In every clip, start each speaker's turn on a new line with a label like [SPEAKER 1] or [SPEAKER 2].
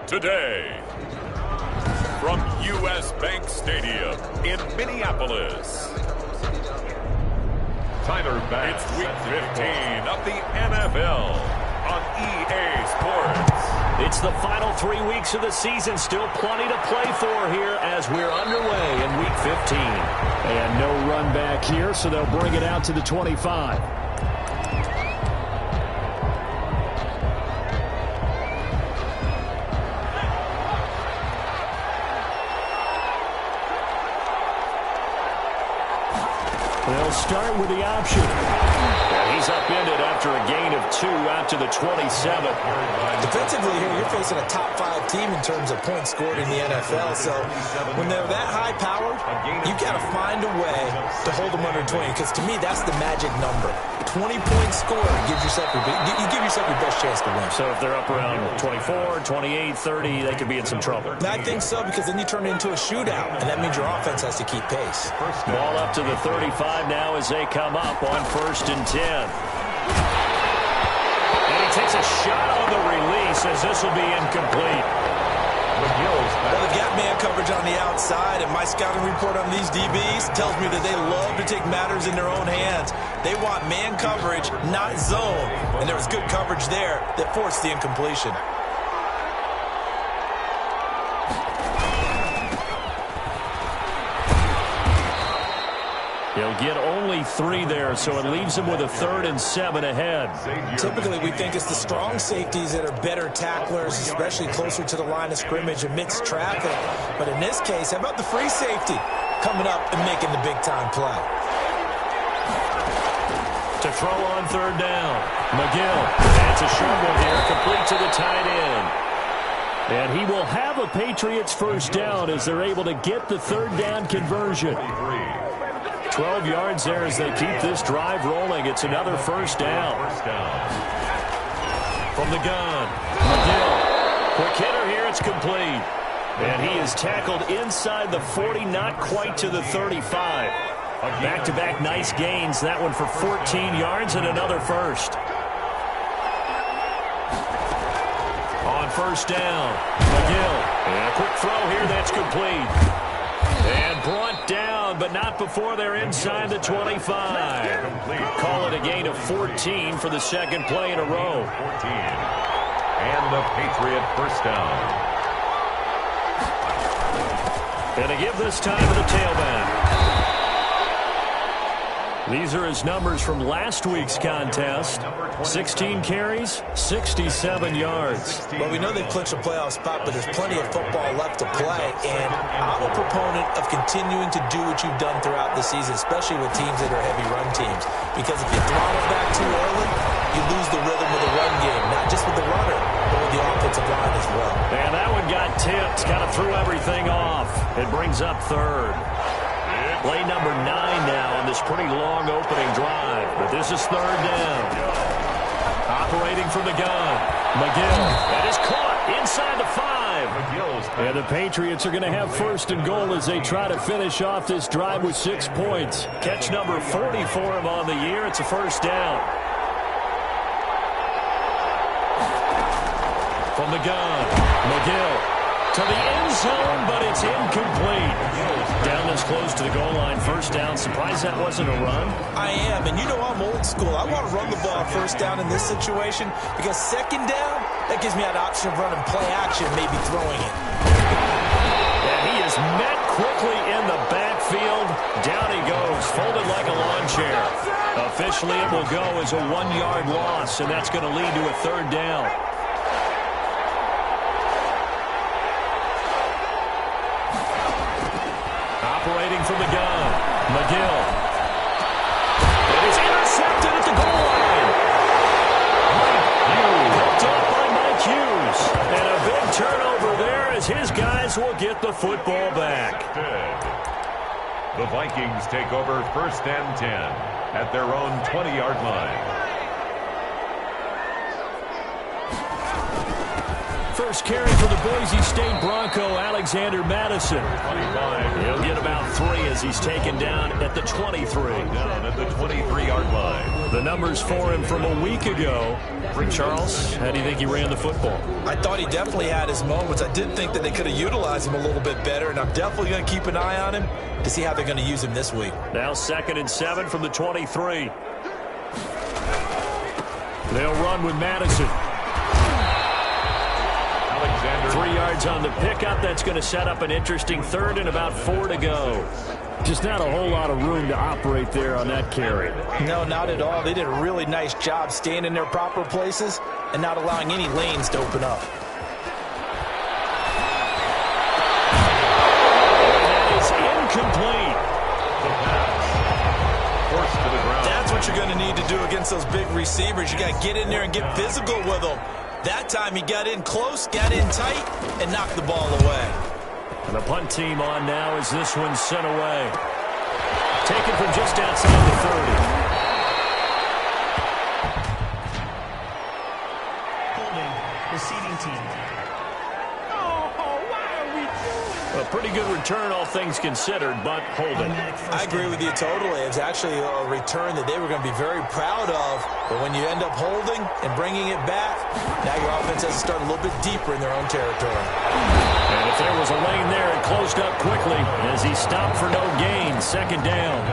[SPEAKER 1] today. From U.S. Bank Stadium in Minneapolis. Tyler Bass. It's Week 15 of the NFL on EA Sports.
[SPEAKER 2] It's the final 3 weeks of the season. Still plenty to play for here as we're underway in Week 15.
[SPEAKER 3] And no run back here, so they'll bring it out to the 25. They'll start with the option.
[SPEAKER 2] And he's upended after a gain of 2 out to the 27.
[SPEAKER 4] Defensively here, you're facing a top-5 team in terms of points scored in the NFL. So when they're that high-powered, you got to find a way to hold them under 20. Because to me, that's the magic number. 20 points scored gives yourself you give yourself your best chance to win.
[SPEAKER 2] So if they're up around 24, 28, 30, they could be in some trouble.
[SPEAKER 4] I think so, because then you turn it into a shootout, and that means your offense has to keep pace.
[SPEAKER 2] Ball up to the 35 now as they come up on 1st and 10. And he takes a shot on the release as this will be incomplete.
[SPEAKER 4] Well, they've got man coverage on the outside, and my scouting report on these DBs tells me that they love to take matters in their own hands. They want man coverage, not zone. And there was good coverage there that forced the incompletion.
[SPEAKER 2] He'll get only 3 there, so it leaves him with a 3rd and 7 ahead.
[SPEAKER 4] Typically, we think it's the strong safeties that are better tacklers, especially closer to the line of scrimmage amidst traffic. But in this case, how about the free safety coming up and making the big-time play?
[SPEAKER 2] To throw on 3rd down. McGill. That's a short one here, complete to the tight end. And he will have a Patriots first down as they're able to get the 3rd down conversion. 12 yards there as they keep this drive rolling. It's another first down. From the gun, McGill. Quick hitter here, it's complete. And he is tackled inside the 40, not quite to the 35. Back-to-back nice gains. That one for 14 yards and another first. On 1st down, McGill. And a quick throw here, that's complete. And brought down, but not before they're inside the 25. Call it a gain of 14 for the second play in a row.
[SPEAKER 1] 14. And the Patriot first down.
[SPEAKER 2] And to give this time to the tailback. These are his numbers from last week's contest. 16 carries, 67 yards.
[SPEAKER 4] Well, we know they've clinched a playoff spot, but there's plenty of football left to play. And I'm a proponent of continuing to do what you've done throughout the season, especially with teams that are heavy run teams. Because if you throttle back too early, you lose the rhythm of the run game, not just with the runner, but with the offensive line as well.
[SPEAKER 2] And that one got tipped, kind of threw everything off. It brings up 3rd. Play number 9 now on this pretty long opening drive. But this is 3rd down. Operating from the gun. McGill. That is caught inside the 5. And the Patriots are going to have 1st and goal as they try to finish off this drive with 6 points. Catch number 40 for him on the year. It's a first down. From the gun. McGill. To the end zone, but it's incomplete. Down this close to the goal line, first down. Surprised that wasn't a run?
[SPEAKER 4] I am, and you know I'm old school. I want to run the ball first down in this situation because 2nd down, that gives me that option of running play action, maybe throwing it.
[SPEAKER 2] And he is met quickly in the backfield. Down he goes, folded like a lawn chair. Officially, it will go as a 1-yard loss, and that's going to lead to a 3rd down. Operating from the gun, McGill. It is intercepted at the goal line. Picked up by Mike Hughes. And a big turnover there as his guys will get the football back.
[SPEAKER 1] The Vikings take over 1st and 10 at their own 20-yard line.
[SPEAKER 3] first carry for the Boise State Bronco, Alexander Madison.
[SPEAKER 2] He'll get about 3 as he's taken down at the 23.
[SPEAKER 1] Down at the 23-yard line.
[SPEAKER 3] The numbers for him from a week ago. Charles, how do you think he ran the football?
[SPEAKER 4] I thought he definitely had his moments. I did think that they could have utilized him a little bit better, and I'm definitely going to keep an eye on him to see how they're going to use him this week.
[SPEAKER 2] Now 2nd and 7 from the 23.
[SPEAKER 3] They'll run with Madison.
[SPEAKER 2] 3 yards on the pickup. That's going to set up an interesting 3rd and about 4 to go.
[SPEAKER 3] Just not a whole lot of room to operate there on that carry.
[SPEAKER 4] No, not at all. They did a really nice job staying in their proper places and not allowing any lanes to open up.
[SPEAKER 2] That is incomplete.
[SPEAKER 1] The pass. Forced to the ground.
[SPEAKER 4] That's what you're going to need to do against those big receivers. You got to get in there and get physical with them. That time he got in close, got in tight, and knocked the ball away.
[SPEAKER 2] And the punt team on now as this one's sent away. Taken from just outside the 30.
[SPEAKER 5] Holding, receiving team.
[SPEAKER 2] A pretty good return, all things considered, but holding.
[SPEAKER 4] I agree with you totally. It's actually a return that they were going to be very proud of. But when you end up holding and bringing it back, now your offense has to start a little bit deeper in their own territory.
[SPEAKER 2] And if there was a lane there, it closed up quickly as he stopped for no gain. 2nd down.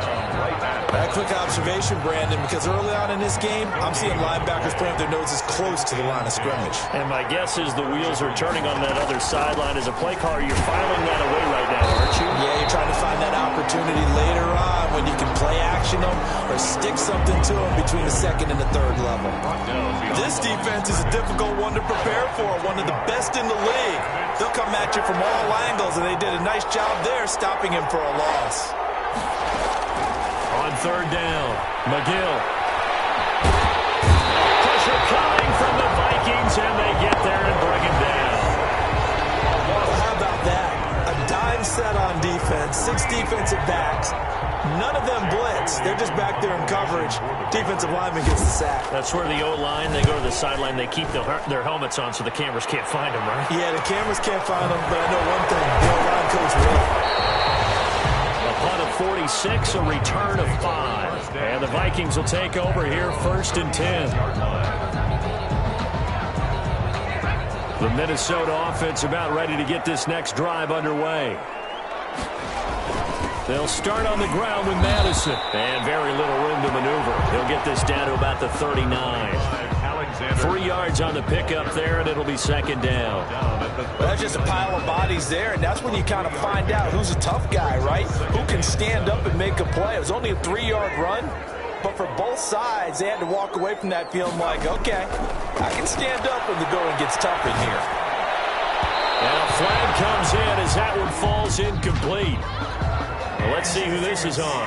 [SPEAKER 4] A quick observation, Brandon, because early on in this game, I'm seeing linebackers putting their noses close to the line of scrimmage.
[SPEAKER 2] And my guess is the wheels are turning on that other sideline. As a play caller, you're filing that away right now, aren't you?
[SPEAKER 4] Yeah, you're trying to find that opportunity later on when you can play action them or stick something to them between the 2nd and the 3rd level. This defense is a difficult one to prepare for, one of the best in the league. They'll come at you from all angles, and they did a nice job there stopping him for a loss.
[SPEAKER 2] On 3rd down, McGill. Pressure coming from the Vikings, and they get there and bring him down.
[SPEAKER 4] Well, how about that? A dime set on defense, 6 defensive backs. None of them blitz. They're just back there in coverage. Defensive lineman gets the sack.
[SPEAKER 2] That's where the O-line, they go to the sideline, they keep their helmets on so the cameras can't find them, right?
[SPEAKER 4] Yeah, the cameras can't find them, but I know one thing. The O-line coach will.
[SPEAKER 2] A punt of 46, a return of 5. And the Vikings will take over here 1st and 10. The Minnesota offense about ready to get this next drive underway. They'll start on the ground with Madison. And very little room to maneuver. He'll get this down to about the 39. 3 yards on the pickup there, and it'll be 2nd down.
[SPEAKER 4] Well, that's just a pile of bodies there, and that's when you kind of find out who's a tough guy, right? Who can stand up and make a play. It was only a 3-yard run, but for both sides, they had to walk away from that feeling like, okay, I can stand up when the going gets tough in here.
[SPEAKER 2] And a flag comes in as that one falls incomplete. Well, let's see who this is on.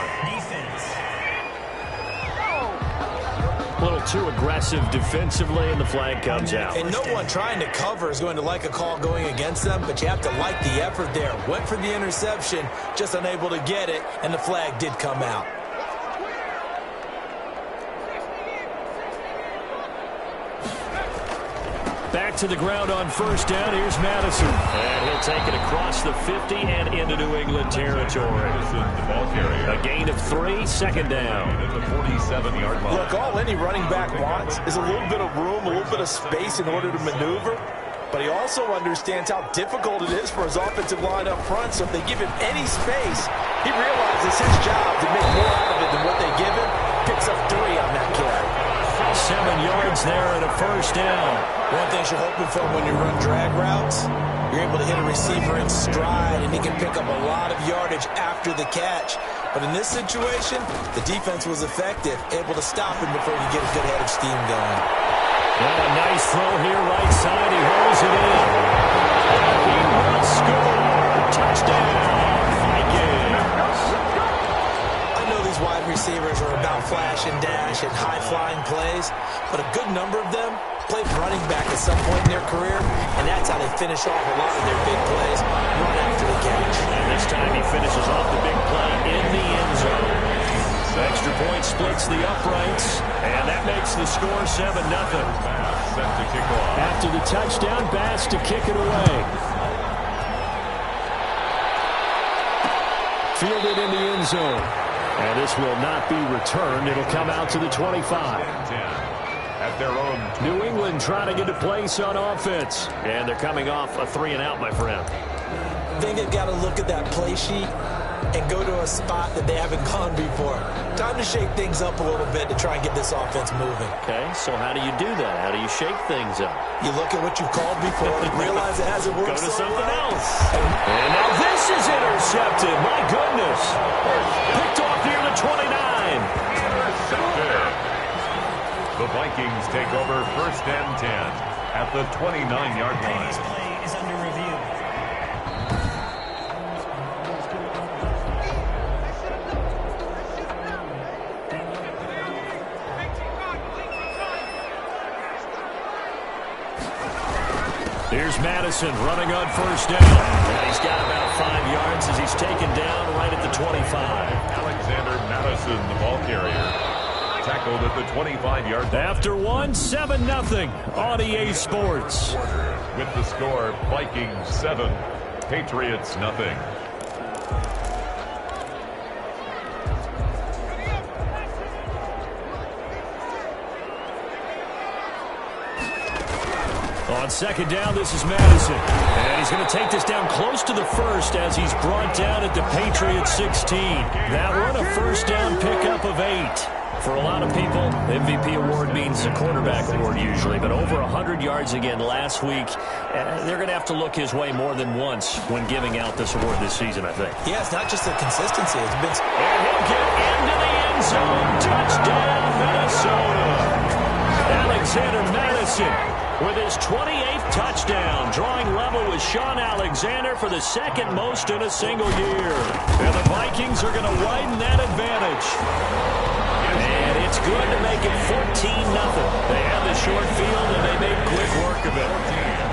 [SPEAKER 2] A little too aggressive defensively, and the flag comes out.
[SPEAKER 4] And no one trying to cover is going to like a call going against them, but you have to like the effort there. Went for the interception, just unable to get it, and the flag did come out.
[SPEAKER 2] Back to the ground on 1st down. Here's Madison. And he'll take it across the 50 and into New England territory. A gain of 3, 2nd down.
[SPEAKER 1] At the 47-yard line.
[SPEAKER 4] Look, all any running back wants is a little bit of room, a little bit of space in order to maneuver. But he also understands how difficult it is for his offensive line up front. So if they give him any space, he realizes his job to make more out of it than what they give him. Picks up 3 on that carry.
[SPEAKER 2] 7 yards there and a 1st down.
[SPEAKER 4] One thing you're hoping for when you run drag routes, you're able to hit a receiver in stride, and he can pick up a lot of yardage after the catch. But in this situation, the defense was effective, able to stop him before he could get a good head of steam going.
[SPEAKER 2] And a nice throw here right side. He holds it in. And he will score. Touchdown, Vikings.
[SPEAKER 4] I know these wide receivers are about flash and dash and high-flying plays, but a good number of them played running back at some point in their career, and that's how they finish off a lot of their big plays, run after the catch.
[SPEAKER 2] And this time he finishes off the big play in the end zone. Extra point splits the uprights, and that makes the score 7-0.
[SPEAKER 1] Set to kick off.
[SPEAKER 3] At After the touchdown, Bass to kick it away. Fielded in the end zone. And this will not be returned. It'll come out to the 25.
[SPEAKER 1] At their own.
[SPEAKER 3] New England trying to get a place on offense.
[SPEAKER 2] And they're coming off a 3-and-out, my friend.
[SPEAKER 4] I think they've got to look at that play sheet and go to a spot that they haven't gone before. Time to shake things up a little bit to try and get this offense moving.
[SPEAKER 2] Okay, so how do you do that? How do you shake things up?
[SPEAKER 4] You look at what you've called before and realize it hasn't worked.
[SPEAKER 2] Go to
[SPEAKER 4] so
[SPEAKER 2] something
[SPEAKER 4] well.
[SPEAKER 2] else. And now this is intercepted. My goodness. Picked off near the 29.
[SPEAKER 1] Intercepted. The Vikings take over 1st and 10 at the 29-yard line.
[SPEAKER 5] This play is under review.
[SPEAKER 3] Here's Madison running on 1st down.
[SPEAKER 2] And he's got about 5 yards as he's taken down right at the 25.
[SPEAKER 1] Alexander Madison, the ball carrier, tackled at the 25-yard line.
[SPEAKER 3] After 7-0 on EA Sports.
[SPEAKER 1] With the score, Vikings 7, Patriots nothing.
[SPEAKER 3] On 2nd down, this is Madison. And he's going to take this down close to the 1st as he's brought down at the Patriots 16. That one, a 1st down pickup of 8. For a lot of people, MVP award means a quarterback award usually, but over 100 yards again last week. They're going to have to look his way more than once when giving out this award this season, I think.
[SPEAKER 4] Yeah, it's not just the consistency. It's been...
[SPEAKER 3] And he'll get into the end zone. Touchdown, Minnesota. Alexander Madison with his 28th touchdown, drawing level with Sean Alexander for the 2nd most in a single year. And the Vikings are going to widen that advantage. And it's good to make it 14-0. They have the short field, and they made quick work of it.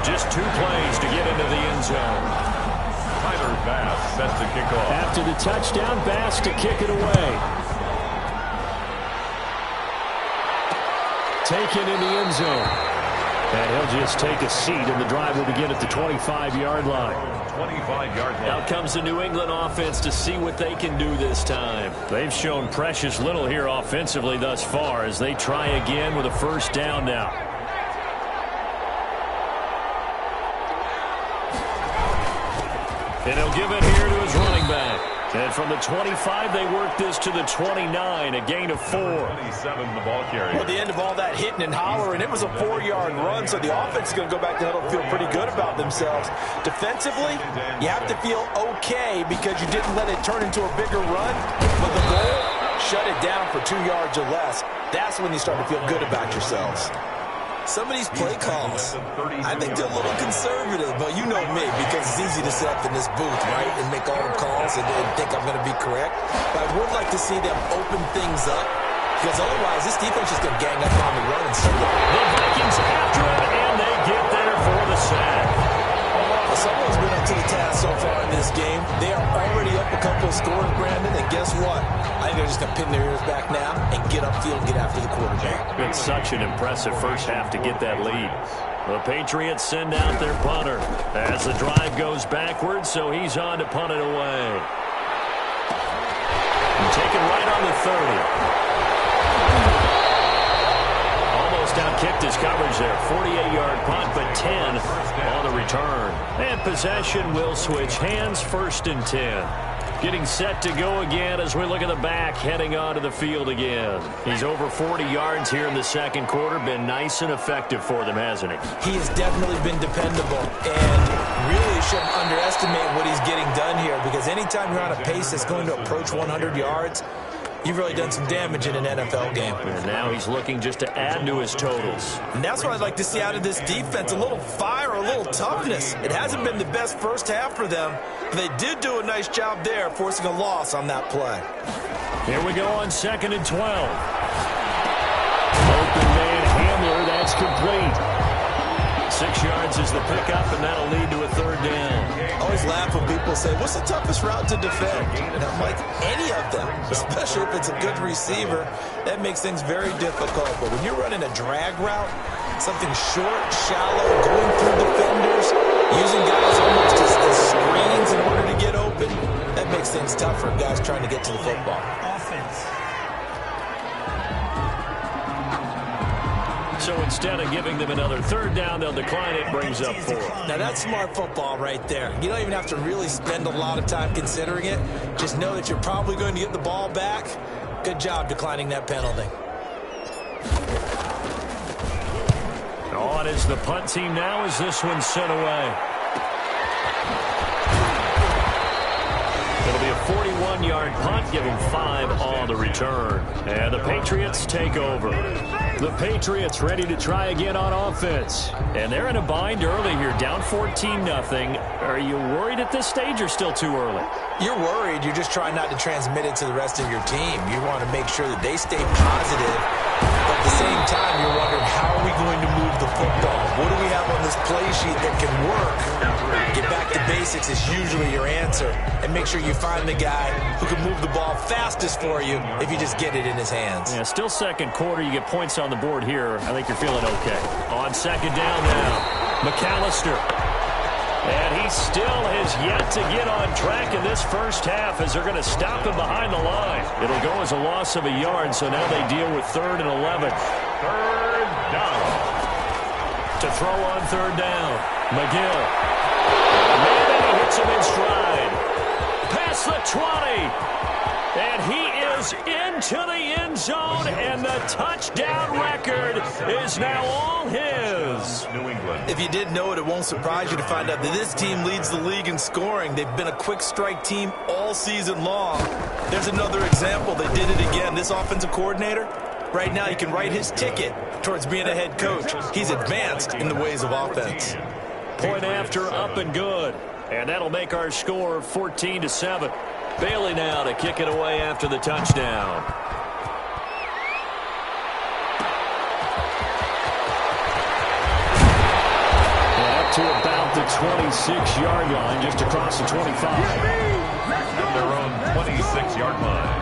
[SPEAKER 3] Just 2 plays to get into the end zone.
[SPEAKER 1] Tyler Bass set to kick off.
[SPEAKER 3] After the touchdown, Bass to kick it away. Taken in the end zone. And he'll just take a seat, and the drive will begin at the 25-yard line.
[SPEAKER 1] 25-yard line.
[SPEAKER 3] Out comes the New England offense to see what they can do this time. They've shown precious little here offensively thus far as they try again with a 1st down now. And he'll give it here to his running back. And from the 25, they work this to the 29, a gain of 4.
[SPEAKER 1] 27, the ball carrier.
[SPEAKER 4] Well, at the end of all that hitting and hollering, it was a 4-yard run, so the offense is going to go back to huddle and feel pretty good about themselves. Defensively, you have to feel okay because you didn't let it turn into a bigger run, but the goal, shut it down for 2 yards or less. That's when you start to feel good about yourselves. Some of these play calls, I think they're a little conservative, but you know me, because it's easy to sit up in this booth, right, and make all the calls and think I'm going to be correct. But I would like to see them open things up, because otherwise this defense is going to gang up on the run and start
[SPEAKER 3] the Vikings after it, and they get there for the sack.
[SPEAKER 4] Well, someone's been up to the task so far in this game. They are already up a couple of scores, Brandon, and guess what? I think they're just going to pin their ears back now and get upfield and get after the quarterback.
[SPEAKER 3] Been such an impressive first half to get that lead. The Patriots send out their punter as the drive goes backwards, so he's on to punt it away. And taken right on the 30. Almost outkicked his coverage there. 48-yard punt, but 10 on the return. And possession will switch hands, 1st and 10. Getting set to go again as we look at the back, heading onto the field again. He's over 40 yards here in the 2nd quarter. Been nice and effective for them, hasn't he?
[SPEAKER 4] He has definitely been dependable, and really shouldn't underestimate what he's getting done here, because anytime you're on a pace that's going to approach 100 yards, you've really done some damage in an NFL game.
[SPEAKER 3] And now he's looking just to add to his totals.
[SPEAKER 4] And that's what I'd like to see out of this defense, a little fire, a little toughness. It hasn't been the best first half for them, but they did do a nice job there, forcing a loss on that play.
[SPEAKER 3] Here we go on 2nd and 12. Open man Hamler, that's complete.
[SPEAKER 2] 6 yards is the pickup, and that'll lead to a third down.
[SPEAKER 4] I always laugh when people say, what's the toughest route to defend? And I'm like, any of them, especially if it's a good receiver. That makes things very difficult. But when you're running a drag route, something short, shallow, going through defenders, using guys almost as screens in order to get open, that makes things tough for guys trying to get to the football.
[SPEAKER 5] Offense.
[SPEAKER 2] So instead of giving them another third down, they'll decline it, brings up 4.
[SPEAKER 4] Now that's smart football right there. You don't even have to really spend a lot of time considering it. Just know that you're probably going to get the ball back. Good job declining that penalty.
[SPEAKER 2] On is the punt team now as this one's sent away. It'll be a 41-yard punt, giving 5 on the return. And the Patriots take over. The Patriots ready to try again on offense. And they're in a bind early here, down 14-0. Are you worried at this stage or still too early?
[SPEAKER 4] You're worried. You're just trying not to transmit it to the rest of your team. You want to make sure that they stay positive. But at the same time, you're wondering, how are we going to move the football? What do we have on this play sheet that can work? Get back to basics is usually your answer. And make sure you find the guy who can move the ball fastest for you if you just get it in his hands.
[SPEAKER 2] Yeah, still second quarter. You get points on the board here. I think you're feeling okay. On second down now, McAllister. And he still has yet to get on track in this first half as they're going to stop him behind the line. It'll go as a loss of a yard, so now they deal with 3rd and 11.
[SPEAKER 1] Third down.
[SPEAKER 2] To throw on third down, McGill. And then he hits him in stride. Past the 20. And he is into the end zone, and the touchdown record is now all his.
[SPEAKER 1] New England.
[SPEAKER 4] If you didn't know it, it won't surprise you to find out that this team leads the league in scoring. They've been a quick strike team all season long. There's another example. They did it again. This offensive coordinator, right now he can write his ticket towards being a head coach. He's advanced in the ways of offense.
[SPEAKER 2] Point after, up and good. And that'll make our score 14-7. Bailey now to kick it away after the touchdown. And up to about the 26-yard line, just across the 25.
[SPEAKER 1] At their own 26-yard line.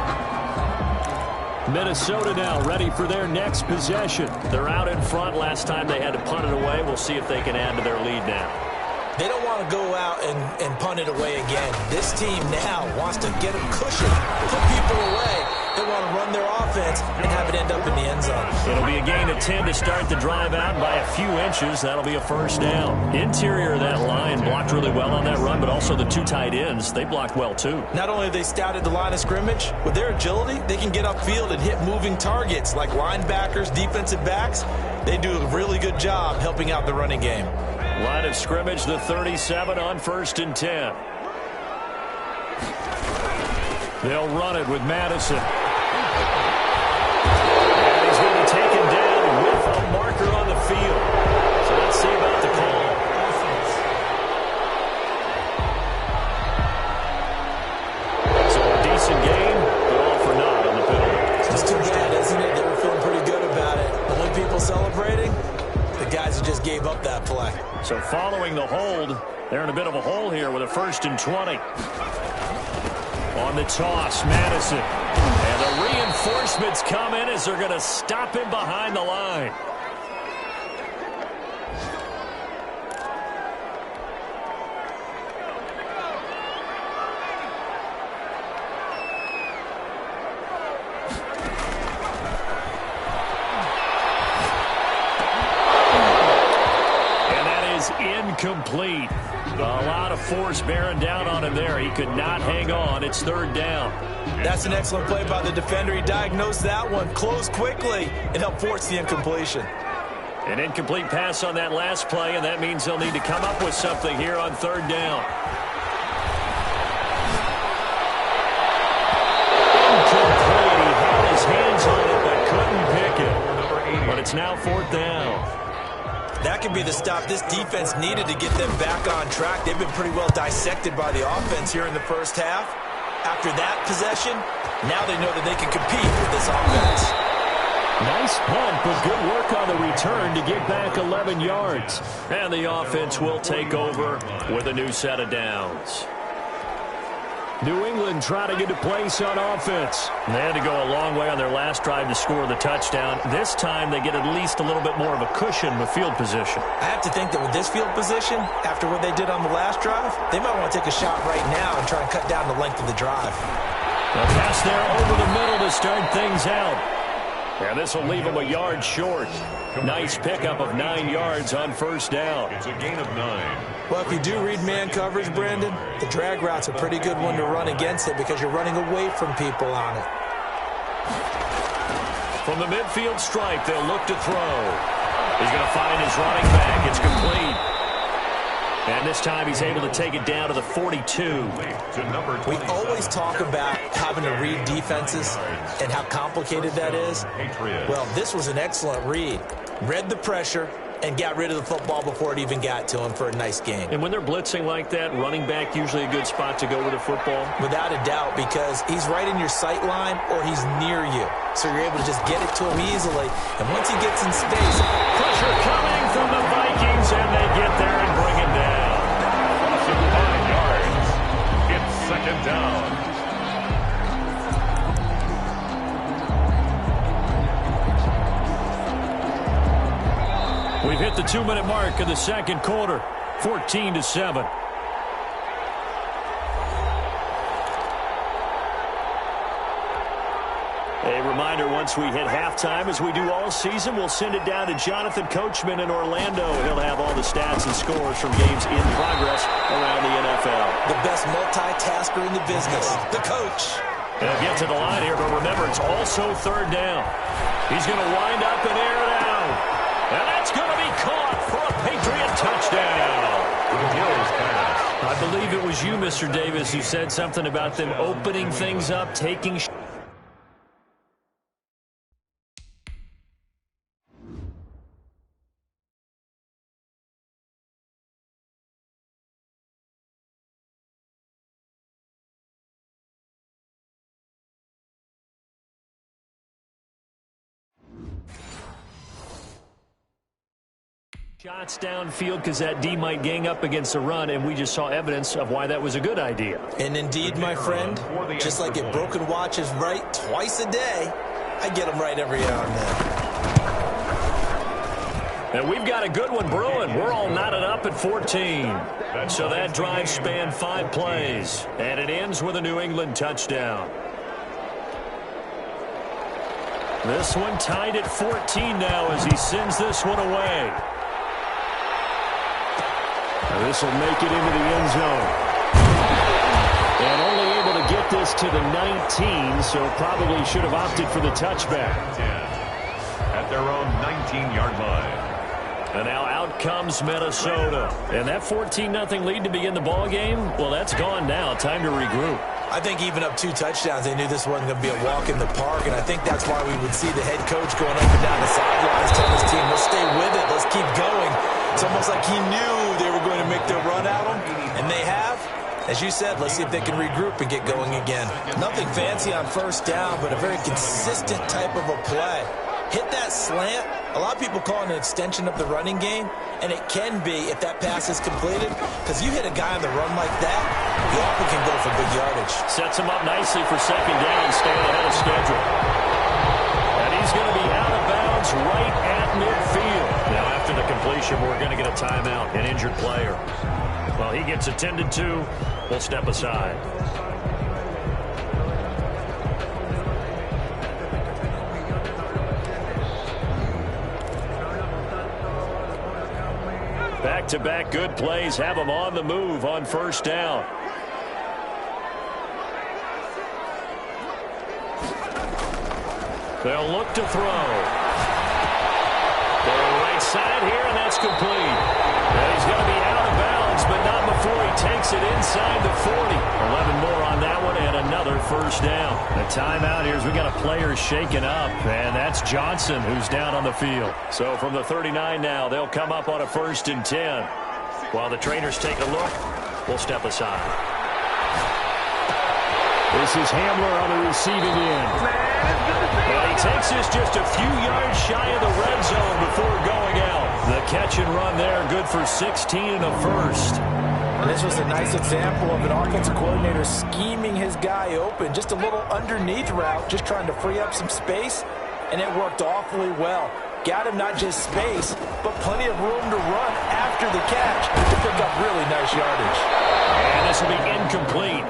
[SPEAKER 2] Minnesota now ready for their next possession. They're out in front. Last time they had to punt it away. We'll see if they can add to their lead now.
[SPEAKER 4] They don't want to go out and punt it away again. This team now wants to get a cushion, put people away. They want to run their offense and have it end up in the end zone.
[SPEAKER 2] It'll be a gain of 10 to start the drive out by a few inches. That'll be a first down. Interior of that line blocked really well on that run, but also the 2 tight ends, they blocked well too.
[SPEAKER 4] Not only have they scouted the line of scrimmage, with their agility, they can get upfield and hit moving targets like linebackers, defensive backs. They do a really good job helping out the running game.
[SPEAKER 2] Line of scrimmage, the 37 on 1st and 10. They'll run it with Madison. And he's going to be taken down with a marker on the field. So let's see about the call. So a decent game, but all for naught on the penalty.
[SPEAKER 4] It's too bad, isn't it? They were feeling pretty good about it. Only people celebrating? The guys who just gave up that play.
[SPEAKER 2] So following the hold, they're in a bit of a hole here with a 1st and 20. On the toss, Madison. And the reinforcements come in as they're going to stop him behind the line. Incomplete. A lot of force bearing down on him there. He could not hang on. It's 3rd down.
[SPEAKER 4] That's an excellent play by the defender. He diagnosed that one, closed quickly, and helped force the incompletion.
[SPEAKER 2] An incomplete pass on that last play, and that means they'll need to come up with something here on 3rd down. Incomplete. He had his hands on it, but couldn't pick it. But it's now 4th down.
[SPEAKER 4] That could be the stop this defense needed to get them back on track. They've been pretty well dissected by the offense here in the first half. After that possession, now they know that they can compete with this offense.
[SPEAKER 3] Nice punt, but good work on the return to get back 11 yards. And the offense will take over with a new set of downs. New England trying to get a place on offense. They had to go a long way on their last drive to score the touchdown. This time they get at least a little bit more of a cushion with field position.
[SPEAKER 4] I have to think that with this field position, after what they did on the last drive, they might want to take a shot right now and try and cut down the length of the drive.
[SPEAKER 3] A pass there over the middle to start things out. And this will leave them a yard short. Nice pickup of 9 yards on first down.
[SPEAKER 1] It's a gain of 9.
[SPEAKER 4] Well, if you do read man coverage, Brandon, the drag route's a pretty good one to run against it because you're running away from people on it.
[SPEAKER 3] From the midfield stripe, they'll look to throw. He's going to find his running back. It's complete. And this time he's able to take it down to the 42.
[SPEAKER 4] We always talk about having to read defenses and how complicated that is. Well, this was an excellent read. Read the pressure and got rid of the football before it even got to him for a nice game.
[SPEAKER 3] And when they're blitzing like that, running back usually a good spot to go with the football?
[SPEAKER 4] Without a doubt, because he's right in your sight line or he's near you. So you're able to just get it to him easily. And once he gets in space,
[SPEAKER 3] pressure coming from the Vikings, and they get there and bring him down.
[SPEAKER 1] 5 yards. It's second down.
[SPEAKER 3] We've hit the 2-minute mark of the second quarter, 14-7. A reminder, once we hit halftime, as we do all season, we'll send it down to Jonathan Coachman in Orlando. He'll have all the stats and scores from games in progress around the NFL.
[SPEAKER 4] The best multitasker in the business, the coach.
[SPEAKER 3] They'll get to the line here, but remember, it's also third down. He's going to wind up and air it out. And that's going to be caught for a Patriot touchdown. I believe it was you, Mr. Davis, who said something about them opening things up, taking shots downfield because that D might gang up against the run, and we just saw evidence of why that was a good idea.
[SPEAKER 4] And indeed, my friend, just like if broken watch is right twice a day, I get them right every now and
[SPEAKER 3] then. And we've got a good one brewing. We're all knotted up at 14. So that drive spanned 5 plays, and it ends with a New England touchdown. This one tied at 14 now as he sends this one away. This will make it into the end zone. And only able to get this to the 19, so probably should have opted for the touchback.
[SPEAKER 1] 10 at their own 19-yard line.
[SPEAKER 3] And now out comes Minnesota. And that 14-0 lead to begin the ball game, well, that's gone now. Time to regroup.
[SPEAKER 4] I think even up 2 touchdowns, they knew this wasn't going to be a walk in the park, and I think that's why we would see the head coach going up and down the sidelines telling his team, let's stay with it, let's keep going. It's almost like he knew they were going to make their run at him, and they have. As you said, let's see if they can regroup and get going again. Nothing fancy on first down, but a very consistent type of a play. Hit that slant. A lot of people call it an extension of the running game, and it can be if that pass is completed, because you hit a guy on the run like that, you often can go for big yardage.
[SPEAKER 3] Sets him up nicely for second down, staying ahead of schedule. And he's going to be out of bounds right at midfield. Now after the completion, we're going to get a timeout, an injured player. Well, he gets attended to. We'll step aside. Back-to-back good plays have them on the move on first down. They'll look to throw. To the right side here, and that's complete. And he's going to be out of bounds, but not before he takes it inside the 40. 11 more on that one, and another first down. The timeout here is we got a player shaken up, and that's Johnson who's down on the field. So from the 39 now, they'll come up on a 1st and 10. While the trainers take a look, we'll step aside.
[SPEAKER 2] This is Hamler on the receiving end. And he takes this just a few yards shy of the red zone before going out. The catch and run there, good for 16 and a first.
[SPEAKER 4] This was a nice example of an offensive coordinator scheming his guy open. Just a little underneath route, just trying to free up some space, and it worked awfully well. Got him not just space, but plenty of room to run after the catch to pick up really nice yardage.
[SPEAKER 2] And this will be incomplete.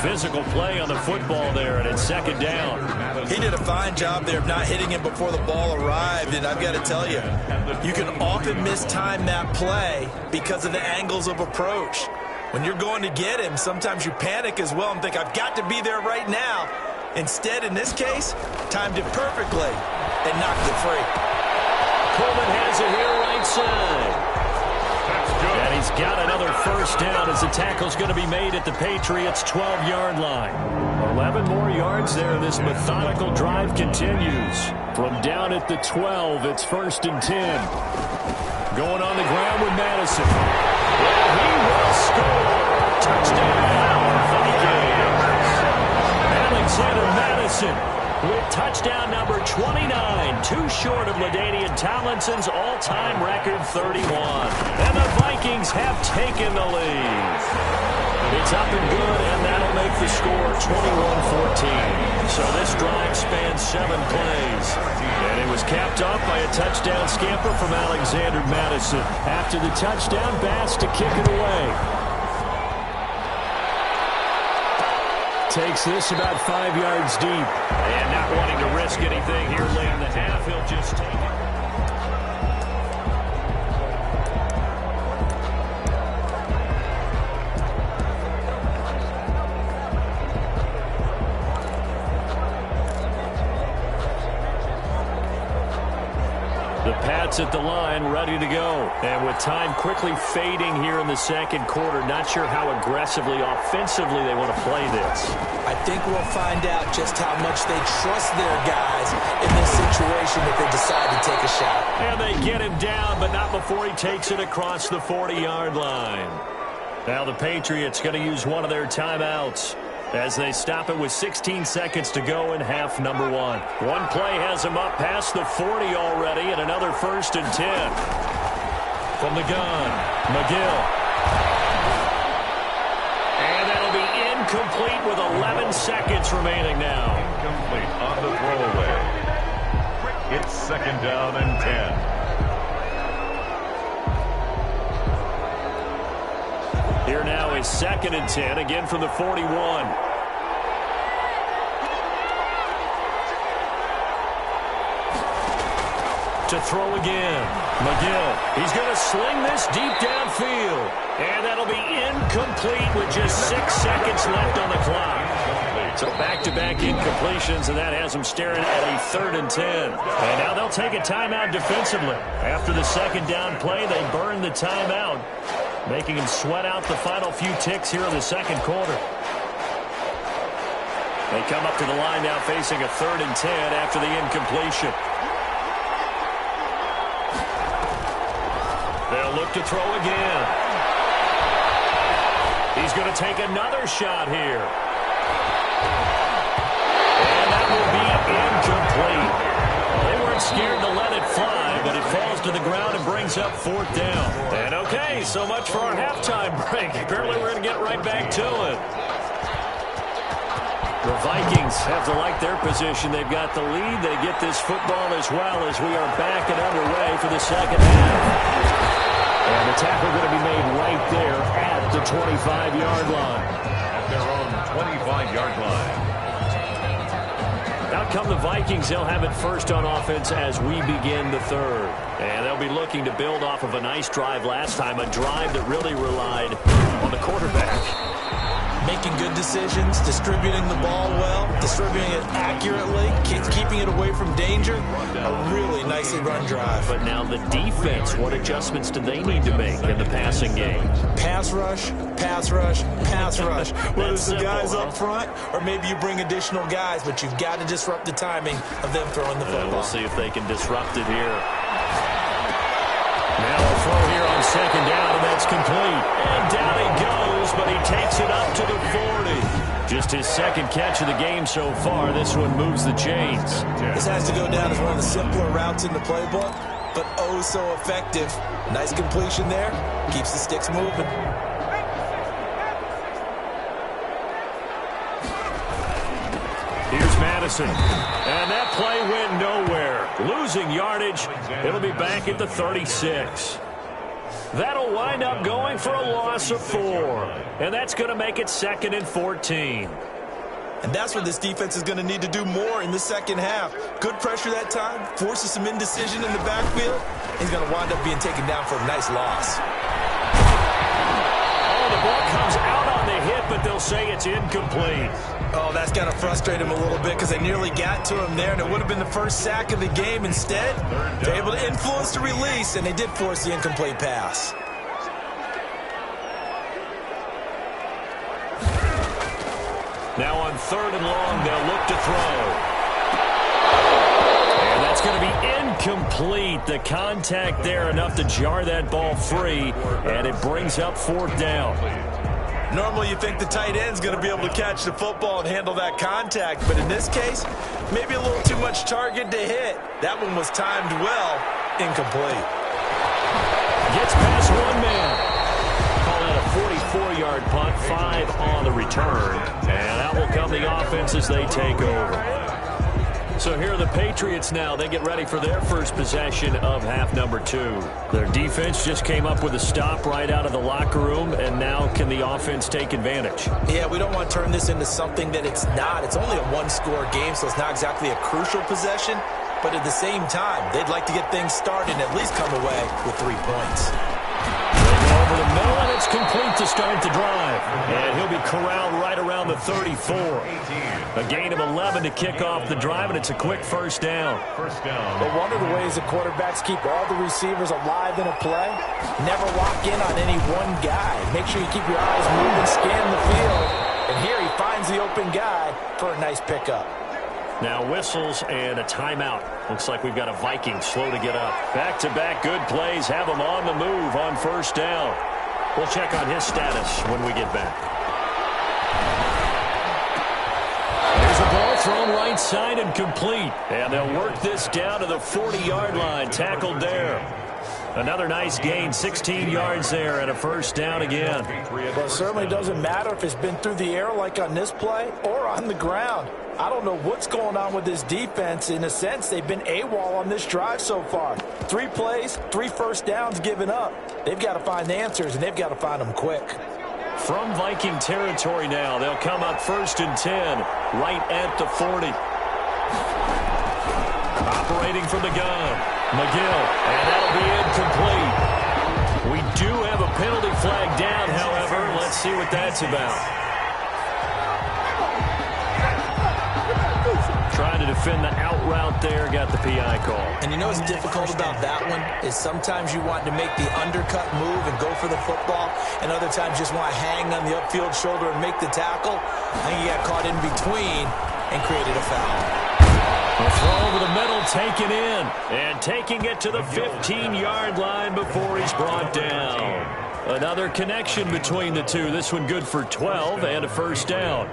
[SPEAKER 2] Physical play on the football there, and it's second down.
[SPEAKER 4] He did a fine job there of not hitting him before the ball arrived, and I've got to tell you, you can often mistime that play because of the angles of approach. When you're going to get him, sometimes you panic as well and think, I've got to be there right now. Instead, in this case, timed it perfectly and knocked it free.
[SPEAKER 2] Coleman has it here right side. And he's got another first down as the tackle's going to be made at the Patriots' 12-yard line. 11 more yards there. This methodical drive continues. From down at the 12, it's 1st and 10. Going on the ground with Madison. And he will score. Touchdown, Vikings. Alexander Madison with touchdown number 29, too short of LaDainian Tomlinson's all-time record 31. And the Vikings have taken the lead. It's up and good, and that'll make the score 21-14. So this drive spans 7 plays. And it was capped off by a touchdown scamper from Alexander Madison. After the touchdown, Bass to kick it away. Takes this about 5 yards deep. And not wanting to risk anything here late in the half, he'll just take it. The Pats at the line, ready to go. And with time quickly fading here in the second quarter, not sure how aggressively, offensively they want to play this.
[SPEAKER 4] I think we'll find out just how much they trust their guys in this situation if they decide to take a shot.
[SPEAKER 2] And they get him down, but not before he takes it across the 40-yard line. Now the Patriots going to use one of their timeouts as they stop it with 16 seconds to go in half number 1. One play has them up past the 40 already, and another 1st and 10. From the gun, McGill. And that'll be incomplete with 11 seconds remaining now.
[SPEAKER 1] Incomplete on the throwaway. It's 2nd down and 10.
[SPEAKER 2] Here now is 2nd and 10, again from the 41. To throw again, McGill. He's going to sling this deep downfield. And that'll be incomplete with just 6 seconds left on the clock. So back-to-back incompletions, and that has them staring at a 3rd and 10. And now they'll take a timeout defensively. After the 2nd down play, they burn the timeout, making him sweat out the final few ticks here in the second quarter. They come up to the line now facing a 3rd and 10 after the incompletion. They'll look to throw again. He's going to take another shot here. And that will be incomplete. They weren't scared to let it fly, but it falls to the ground and brings up 4th down. And okay, so much for our halftime break. Apparently we're going to get right back to it. The Vikings have to like their position. They've got the lead. They get this football as well as we are back and underway for the second half. And the tackle going to be made right there at the 25-yard line.
[SPEAKER 1] At their own 25-yard line.
[SPEAKER 2] Out come the Vikings. They'll have it first on offense as we begin the 3rd. And they'll be looking to build off of a nice drive last time, a drive that really relied on the quarterback.
[SPEAKER 4] Making good decisions, distributing the ball well, distributing it accurately, keeping it away from danger. A really nicely run drive.
[SPEAKER 2] But now the defense, what adjustments do they need to make in the passing game?
[SPEAKER 4] Pass rush, pass rush, pass rush. Whether it's the guys up front or maybe you bring additional guys, but you've got to disrupt the timing of them throwing the football.
[SPEAKER 2] We'll see if they can disrupt it here. Now a throw here on 2nd down, and that's complete. And down he goes, but he takes it up to the 40. Just his second catch of the game so far. This one moves the chains.
[SPEAKER 4] This has to go down as one of the simpler routes in the playbook, but oh so effective. Nice completion there. Keeps the sticks moving.
[SPEAKER 2] Here's Madison. And that play went nowhere. Losing yardage. It'll be back at the 36. That'll wind up going for a loss of 4. And that's going to make it 2nd and 14.
[SPEAKER 4] And that's where this defense is going to need to do more in the second half. Good pressure that time, forces some indecision in the backfield. He's going to wind up being taken down for a nice loss.
[SPEAKER 2] Oh, the ball comes out on the hit, but they'll say it's incomplete.
[SPEAKER 4] Oh, that's going to frustrate him a little bit because they nearly got to him there, and it would have been the first sack of the game. Instead, they're able to influence the release, and they did force the incomplete pass.
[SPEAKER 2] Now on 3rd and long, they'll look to throw. And that's going to be incomplete. The contact there enough to jar that ball free, and it brings up 4th down.
[SPEAKER 4] Normally you think the tight end's going to be able to catch the football and handle that contact, but in this case, maybe a little too much target to hit. That one was timed well, incomplete.
[SPEAKER 2] Gets past one man. Call that a 44-yard punt, 5 on the return, and out will come the offense as they take over. So here are the Patriots now. They get ready for their first possession of half number 2. Their defense just came up with a stop right out of the locker room, and now can the offense take advantage?
[SPEAKER 4] Yeah, we don't want to turn this into something that it's not. It's only a one-score game, so it's not exactly a crucial possession. But at the same time, they'd like to get things started and at least come away with 3 points.
[SPEAKER 2] Over the middle, and it's complete to start the drive. And he'll be corralled right around the 34. A gain of 11 to kick off the drive, and it's a quick first down.
[SPEAKER 4] But one of the ways the quarterbacks keep all the receivers alive in a play, never lock in on any one guy. Make sure you keep your eyes moving, scan the field. And here he finds the open guy for a nice pickup.
[SPEAKER 2] Now whistles and a timeout. Looks like we've got a Viking slow to get up. Back-to-back good plays have him on the move on first down. We'll check on his status when we get back. There's a ball thrown right side and complete. And they'll work this down to the 40-yard line. Tackled there. Another nice gain, 16 yards there, and a first down again.
[SPEAKER 4] Well, it certainly doesn't matter if it's been through the air like on this play or on the ground. I don't know what's going on with this defense. In a sense, they've been AWOL on this drive so far. 3 plays, 3 first downs given up. They've got to find answers, and they've got to find them quick.
[SPEAKER 2] From Viking territory now, they'll come up 1st and 10, right at the 40. Operating from the gun, McGill, and that'll be incomplete. We do have a penalty flag down, however. Let's see what that's about. Trying to defend the out route there, got the PI call.
[SPEAKER 4] And you know what's difficult about that one is sometimes you want to make the undercut move and go for the football, and other times just want to hang on the upfield shoulder and make the tackle. I think he got caught in between and created a foul.
[SPEAKER 2] A throw over the middle, taken in, and taking it to the 15-yard line before he's brought down. Another connection between the two. This one good for 12 and a first down.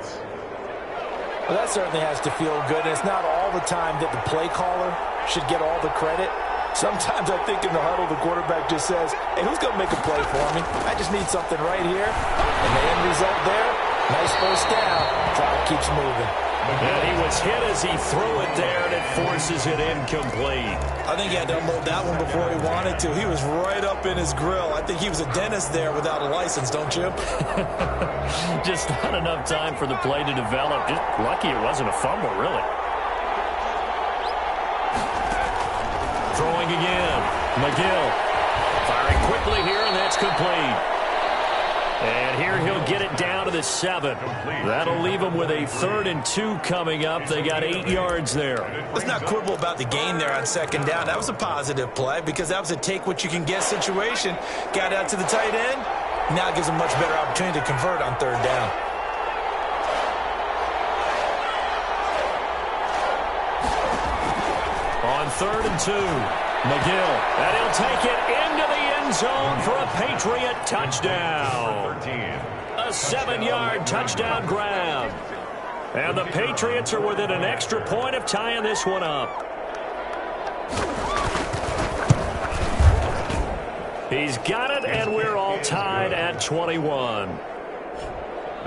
[SPEAKER 4] Well, that certainly has to feel good. And it's not all the time that the play caller should get all the credit. Sometimes I think in the huddle, the quarterback just says, hey, who's going to make a play for me? I just need something right here. And the end result there, nice first down. Clock keeps moving.
[SPEAKER 2] And he was hit as he threw it there, and it forces it incomplete.
[SPEAKER 4] I think he had to unload that one before he wanted to. He was right up in his grill. I think he was a dentist there without a license, don't you?
[SPEAKER 2] Just not enough time for the play to develop. Just lucky it wasn't a fumble, really. Throwing again. McGill firing quickly here, and that's complete. And here he'll get it down to the 7. That'll leave him with a 3rd and 2 coming up. They got 8 yards there.
[SPEAKER 4] Let's not quibble about the gain there on second down. That was a positive play because that was a take-what-you-can-get situation. Got out to the tight end. Now it gives him a much better opportunity to convert on 3rd down.
[SPEAKER 2] On 3rd and 2, McGill. And he'll take it into the end zone for a Patriot touchdown. A 7-yard touchdown grab.
[SPEAKER 3] And the Patriots are within an extra point of tying this one up. He's got it, and we're all tied at 21.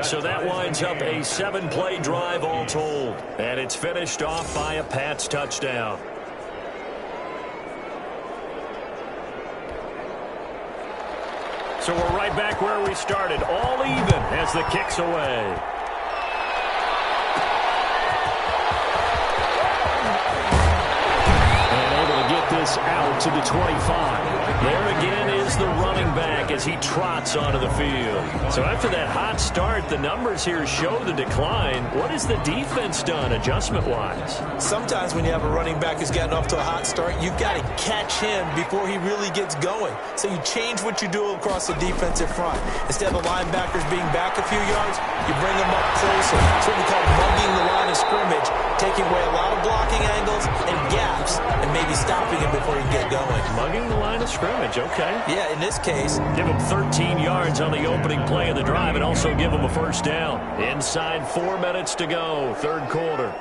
[SPEAKER 3] So that winds up a 7-play drive all told. And it's finished off by a Pats touchdown. So we're right back where we started, all even as the kick's away. This out to the 25. There again is the running back as he trots onto the field. So after that hot start, the numbers here show the decline. What has the defense done adjustment-wise?
[SPEAKER 4] Sometimes when you have a running back who's gotten off to a hot start, you've got to catch him before he really gets going. So you change what you do across the defensive front. Instead of the linebackers being back a few yards, you bring them up closer. It's what we call mugging the line of scrimmage, taking away a lot of blocking angles and gaps, and maybe stopping him before you get going.
[SPEAKER 3] Mugging the line of scrimmage, okay.
[SPEAKER 4] Yeah, in this case.
[SPEAKER 3] Give him 13 yards on the opening play of the drive and also give him a first down. Inside 4 minutes to go, third quarter.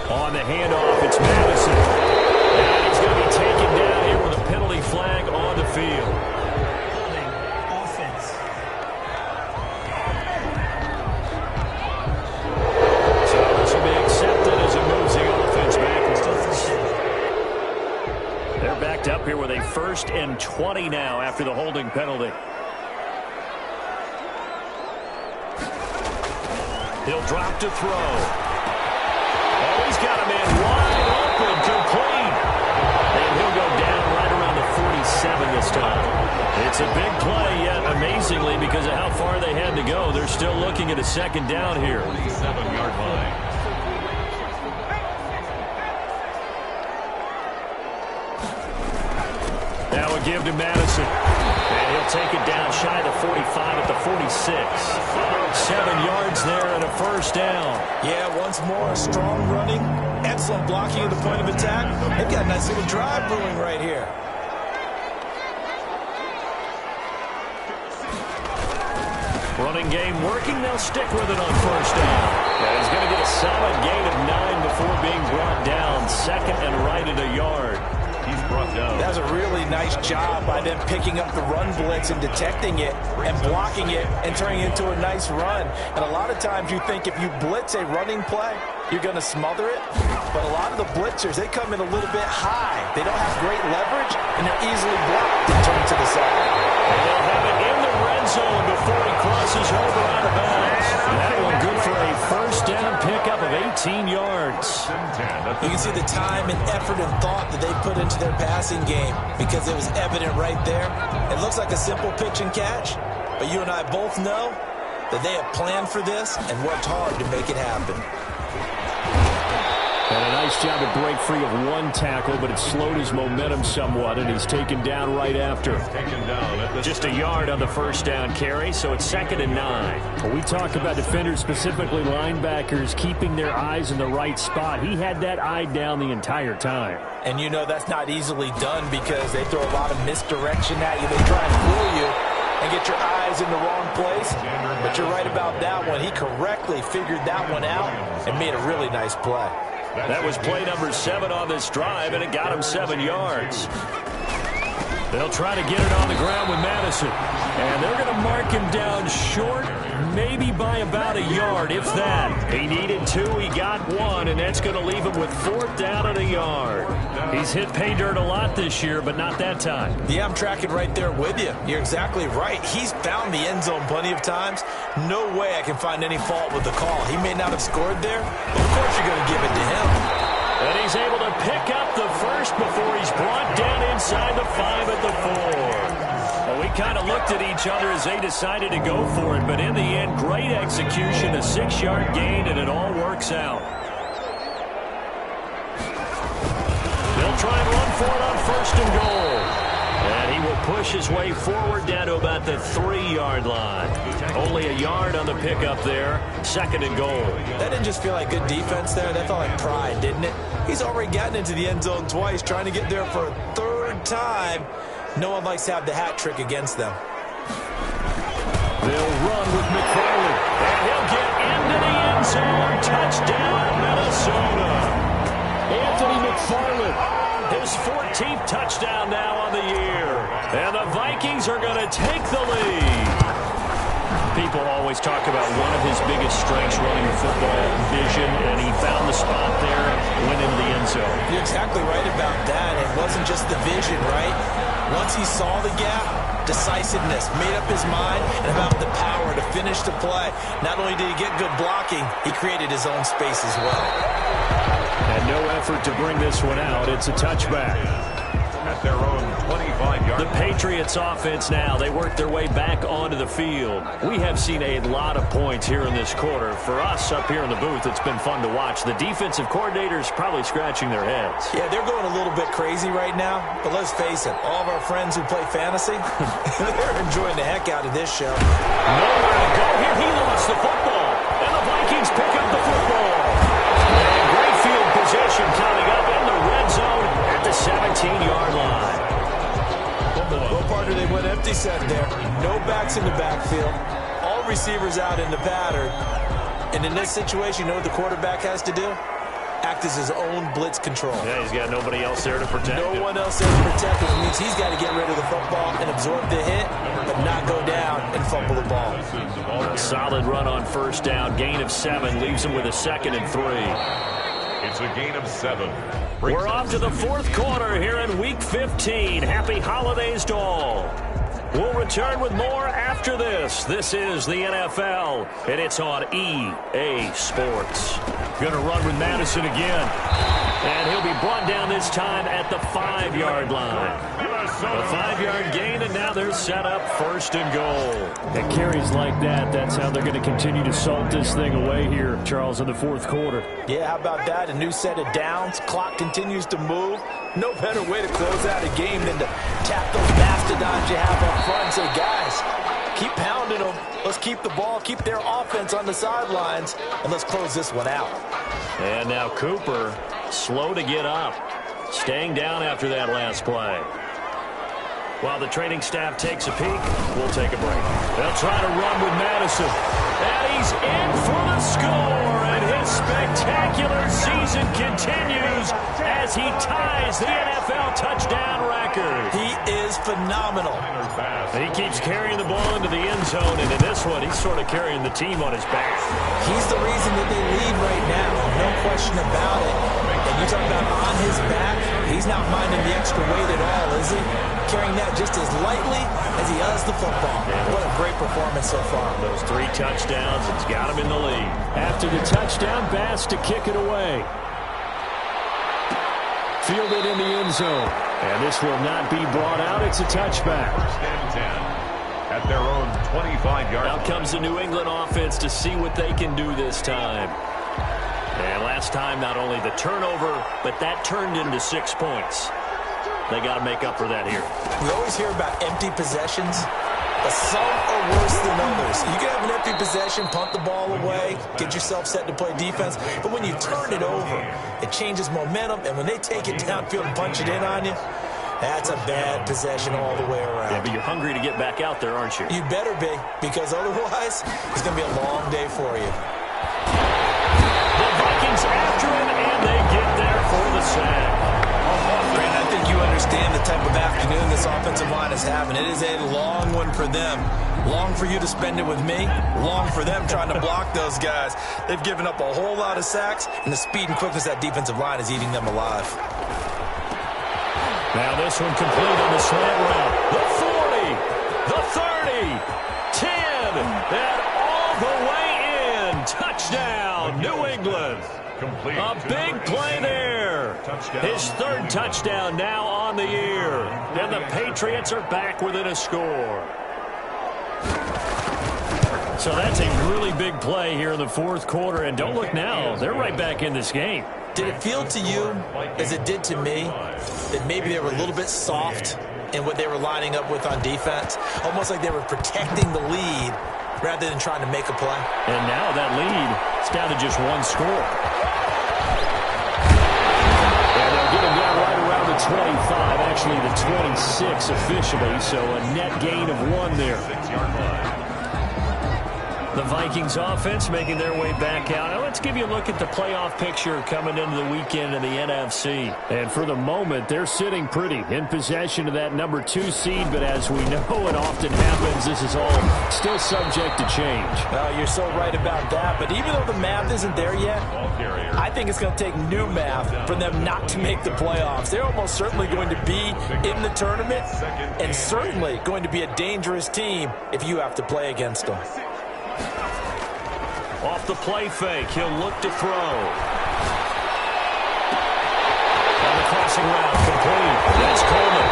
[SPEAKER 3] On the handoff, it's Madison. And he's going to be taken down here with a penalty flag on the field.
[SPEAKER 5] Offense.
[SPEAKER 3] So this will be accepted as it moves the offense backwards. They're backed up here with a 1st and 20 now after the holding penalty. He'll drop to throw. Oh, he's got a man wide open, complete. And he'll go down right around the 47 this time. It's a big play, yet amazingly, because of how far they had to go, they're still looking at a second down here.
[SPEAKER 1] 47-yard line.
[SPEAKER 3] Now a give to Madison. And he'll take it down shy of the 45 at the 46. 7 yards there and a first down.
[SPEAKER 4] Yeah, once more, strong running, excellent blocking at the point of attack. They've got a nice little drive brewing right here.
[SPEAKER 3] Running game working. They'll stick with it on first down. And he's going to get a solid gain of 9 before being brought down. 2nd and right at a yard.
[SPEAKER 1] He's brought down.
[SPEAKER 4] That was a really nice job by them picking up the run blitz and detecting it and blocking it and turning it into a nice run. And a lot of times you think if you blitz a running play, you're going to smother it. But a lot of the blitzers, they come in a little bit high. They don't have great leverage, and they're easily blocked and turned to the side.
[SPEAKER 3] And they'll have it in the red zone before he crosses over out of bounds. That one good for a first down pickup of 18 yards.
[SPEAKER 4] You can see the time and effort and thought that they put into their passing game because it was evident right there. It looks like a simple pitch and catch, but you and I both know that they have planned for this and worked hard to make it happen.
[SPEAKER 3] And a nice job to break free of one tackle, but it slowed his momentum somewhat, and he's taken down right after. Just a yard on the first down carry, so it's 2nd and 9.
[SPEAKER 2] When we talk about defenders, specifically linebackers, keeping their eyes in the right spot, he had that eye down the entire time.
[SPEAKER 4] And you know that's not easily done because they throw a lot of misdirection at you. They try and fool you and get your eyes in the wrong place. But you're right about that one. He correctly figured that one out and made a really nice play.
[SPEAKER 3] That was play number 7 on this drive, and it got him 7 yards. They'll try to get it on the ground with Madison. And they're going to mark him down short, maybe by about a yard, if that. He needed 2, he got 1, and that's going to leave him with 4th down and a yard. He's hit pay dirt a lot this year, but not that time.
[SPEAKER 4] Yeah, I'm tracking right there with you. You're exactly right. He's found the end zone plenty of times. No way I can find any fault with the call. He may not have scored there, but of course you're going to give it to him.
[SPEAKER 3] And he's able to pick up the first before he's brought down inside the 5 at the 4. Well, we kind of looked at each other as they decided to go for it, but in the end, great execution, a 6-yard gain, and it all works out. They'll try and run for it on 1st and goal. And he will push his way forward down to about the 3-yard line. Only a yard on the pickup there. 2nd and goal.
[SPEAKER 4] That didn't just feel like good defense there. That felt like pride, didn't it? He's already gotten into the end zone twice, trying to get there for a 3rd time. No one likes to have the hat trick against them.
[SPEAKER 3] They'll run with McFarland. And he'll get into the end zone. Touchdown, Minnesota.
[SPEAKER 2] Anthony McFarland.
[SPEAKER 3] His 14th touchdown now on the year. And the Vikings are going to take the lead.
[SPEAKER 2] People always talk about one of his biggest strengths running the football, vision, and he found the spot there, went into the end zone.
[SPEAKER 4] You're exactly right about that. It wasn't just the vision, right? Once he saw the gap, decisiveness, made up his mind, and about the power to finish the play. Not only did he get good blocking, he created his own space as well.
[SPEAKER 2] And no effort to bring this one out. It's a touchback.
[SPEAKER 1] At their own 25-yard.
[SPEAKER 3] The Patriots offense now, they work their way back onto the field. We have seen a lot of points here in this quarter. For us up here in the booth, it's been fun to watch. The defensive coordinators probably scratching their heads.
[SPEAKER 4] Yeah, they're going a little bit crazy right now, but let's face it, all of our friends who play fantasy, they're enjoying the heck out of this show.
[SPEAKER 3] Nowhere to go here. He lost the football, and the Vikings pick up the football. And great field position coming up in the red zone at the 17-yard line.
[SPEAKER 4] Well, partner, they went empty set there. No backs in the backfield. All receivers out in the pattern. And in this situation, you know what the quarterback has to do? Act as his own blitz control.
[SPEAKER 2] Yeah, he's got nobody else there to protect him.
[SPEAKER 4] No one else there to protect him. It means he's got to get rid of the football and absorb the hit, but not go down and fumble the ball.
[SPEAKER 3] A solid run on first down. Gain of 7 leaves him with a 2nd and 3.
[SPEAKER 1] It's a gain of 7.
[SPEAKER 3] We're off to the fourth quarter here in Week 15. Happy holidays to all. We'll return with more after this. This is the NFL, and it's on EA Sports. Going to run with Madison again. And he'll be brought down this time at the 5-yard line. A 5-yard gain, and now they're set up 1st and goal.
[SPEAKER 2] At carries like that, that's how they're going to continue to salt this thing away here, Charles, in the fourth quarter.
[SPEAKER 4] Yeah, how about that? A new set of downs. Clock continues to move. No better way to close out a game than to tap those mastodons you have up front and say, guys, keep pounding them. Let's keep the ball, keep their offense on the sidelines, and let's close this one out.
[SPEAKER 3] And now Cooper, slow to get up, staying down after that last play. While the training staff takes a peek, we'll take a break. They'll try to run with Madison. And he's in for the score. And his spectacular season continues as he ties the NFL touchdown record.
[SPEAKER 4] He is phenomenal.
[SPEAKER 3] And he keeps carrying the ball into the end zone. And in this one, he's sort of carrying the team on his back.
[SPEAKER 4] He's the reason that they lead right now. No question about it. And you talk about on his back, he's not minding the extra weight at all, is he? Carrying that just as lightly as he does the football. What a great performance so far.
[SPEAKER 3] Those 3 touchdowns, it's got him in the lead.
[SPEAKER 2] After the touchdown, Bass to kick it away. Fielded in the end zone. And this will not be brought out. It's a touchback.
[SPEAKER 1] 1st and 10 at their own 25-yard line.
[SPEAKER 3] Out comes the New England offense to see what they can do this time. And last time, not only the turnover, but that turned into 6 points. They got to make up for that here.
[SPEAKER 4] We always hear about empty possessions, but some are worse than others. You can have an empty possession, punt the ball away, get yourself set to play defense, but when you turn it over, it changes momentum, and when they take it downfield and punch it in on you, that's a bad possession all the way around.
[SPEAKER 3] Yeah, but you're hungry to get back out there, aren't you?
[SPEAKER 4] You better be, because otherwise, it's going to be a long day for you.
[SPEAKER 3] The Vikings after him, and they get there for the sack.
[SPEAKER 4] Brandon, I think you understand the type of afternoon this offensive line is having. It is a long one for them. Long for you to spend it with me. Long for them trying to block those guys. They've given up a whole lot of sacks, and the speed and quickness of that defensive line is eating them alive.
[SPEAKER 3] Now this one complete on the slant route. The 40, the 30, 10, and all the way in. Touchdown, New England.
[SPEAKER 1] Complete.
[SPEAKER 3] A big play there. His 3rd touchdown now on the year. And the Patriots are back within a score. So that's a really big play here in the fourth quarter. And don't look now, they're right back in this game.
[SPEAKER 4] Did it feel to you, as it did to me, that maybe they were a little bit soft in what they were lining up with on defense? Almost like they were protecting the lead rather than trying to make a play.
[SPEAKER 3] And now that lead is down to just 1 score. And they'll get him down right around the 25, actually the 26 officially, so a net gain of 1 there.
[SPEAKER 2] The Vikings offense making their way back out. Now let's give you a look at the playoff picture coming into the weekend in the NFC.
[SPEAKER 3] And for the moment, they're sitting pretty in possession of that number 2 seed. But as we know, it often happens, this is all still subject to change.
[SPEAKER 4] Oh, you're so right about that. But even though the math isn't there yet, I think it's going to take new math for them not to make the playoffs. They're almost certainly going to be in the tournament and certainly going to be a dangerous team if you have to play against them.
[SPEAKER 2] Off the play fake, he'll look to throw. On the crossing route, complete. That's Coleman.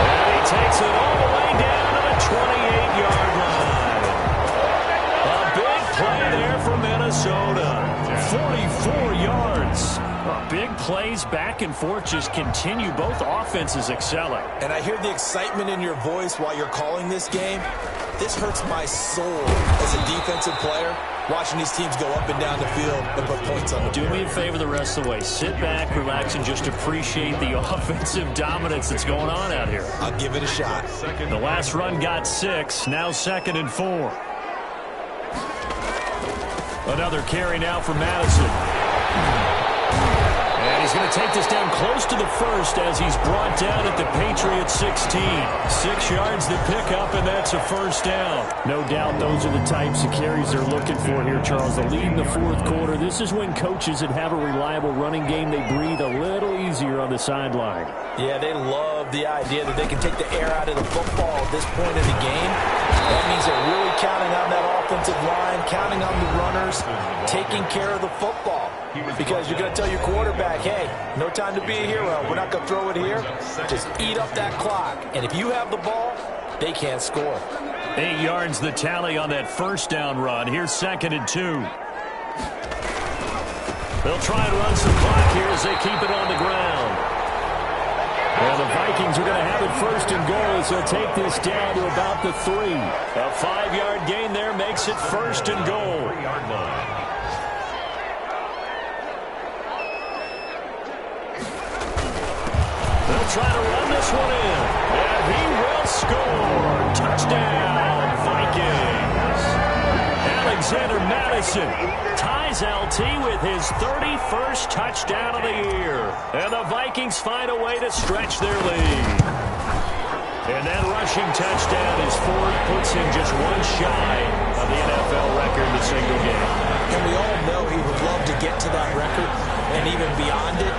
[SPEAKER 2] And he takes it all the way down to the 28-yard line. A big play there for Minnesota. 44 yards.
[SPEAKER 3] Big plays back and forth just continue. Both offenses excelling.
[SPEAKER 4] And I hear the excitement in your voice while you're calling this game. This hurts my soul as a defensive player, watching these teams go up and down the field and put points on the board.
[SPEAKER 3] Do me a favor the rest of the way. Sit back, relax, and just appreciate the offensive dominance that's going on out here.
[SPEAKER 4] I'll give it a shot.
[SPEAKER 2] The last run got 6, now 2nd and 4. Another carry now for Madison. And he's going to take this down close to the first as he's brought down at the Patriots 16. 6 yards to pick up, and that's a first down.
[SPEAKER 3] No doubt those are the types of carries they're looking for here, Charles. The lead in the fourth quarter. This is when coaches that have a reliable running game, they breathe a little easier on the sideline.
[SPEAKER 4] Yeah, they love the idea that they can take the air out of the football at this point in the game. That means they're really counting on that offensive line, counting on the runners, taking care of the football. Because you're going to tell your quarterback, hey, no time to be a hero. We're not going to throw it here. Just eat up that clock. And if you have the ball, they can't score.
[SPEAKER 2] 8 yards the tally on that first down run. Here's 2nd and 2. They'll try and run some clock here as they keep it on the ground.
[SPEAKER 3] Well, the Vikings are going to have it 1st and goal as they'll take this down to about the 3.
[SPEAKER 2] A 5-yard gain there makes it 1st and goal. They'll try to run this one in. And he will score. Touchdown, Vikings. Alexander Madison ties LT with his 31st touchdown of the year. And the Vikings find a way to stretch their lead. And that rushing touchdown is 4, puts him just one shy of the NFL record in a single game.
[SPEAKER 4] And we all know he would love to get to that record and even beyond it.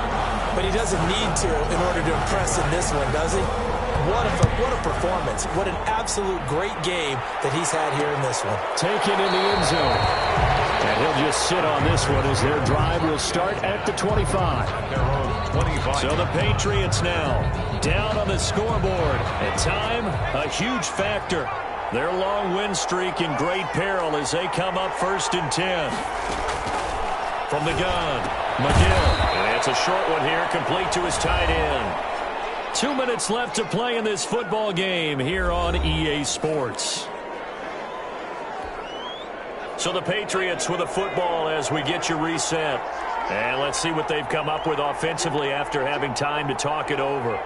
[SPEAKER 4] But he doesn't need to in order to impress in this one, does he? What a performance. What an absolute great game that he's had here in this one.
[SPEAKER 3] Taken in the end zone. And he'll just sit on this one as their drive will start at the 25.
[SPEAKER 2] So the Patriots now down on the scoreboard. And time, a huge factor. Their long win streak in great peril as they come up 1st and 10. From the gun, McGill. And it's a short one here, complete to his tight end. 2 minutes left to play in this football game here on EA Sports. So the Patriots with a football as we get you reset. And let's see what they've come up with offensively after having time to talk it over.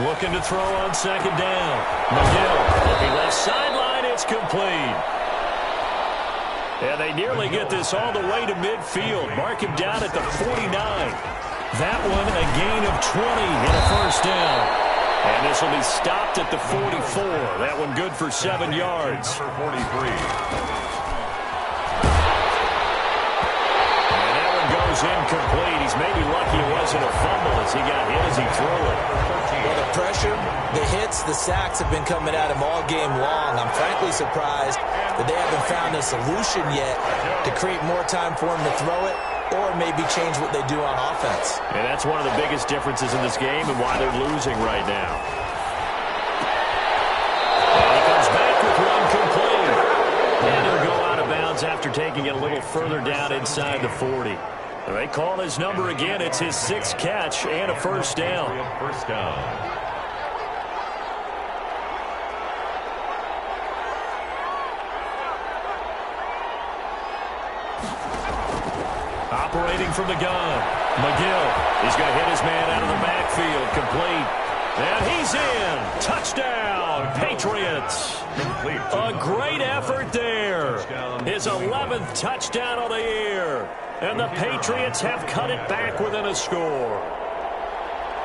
[SPEAKER 2] Looking to throw on 2nd down. McGill looking left sideline. It's complete. And they nearly get this all the way to midfield. Mark him down at the 49. That one a gain of 20 and a first down. And this will be stopped at the 44. That one good for 7 yards.
[SPEAKER 1] Number 43.
[SPEAKER 2] And that one goes incomplete. He's maybe lucky it wasn't a fumble as he got hit as he threw it.
[SPEAKER 4] Well, the pressure, the hits, the sacks have been coming at him all game long. I'm frankly surprised that they haven't found a solution yet to create more time for him to throw it or maybe change what they do on offense.
[SPEAKER 2] And that's one of the biggest differences in this game and why they're losing right now. And he comes back with one complete. And he'll go out of bounds after taking it a little further down inside the 40. They call his number again. It's his 6th catch and a first down.
[SPEAKER 1] First down.
[SPEAKER 2] Operating from the gun. McGill. He's going to hit his man out of the backfield. Complete. And he's in. Touchdown, Patriots.
[SPEAKER 1] complete.
[SPEAKER 2] A great effort there. His 11th touchdown of the year. And the Patriots have cut it back within a score.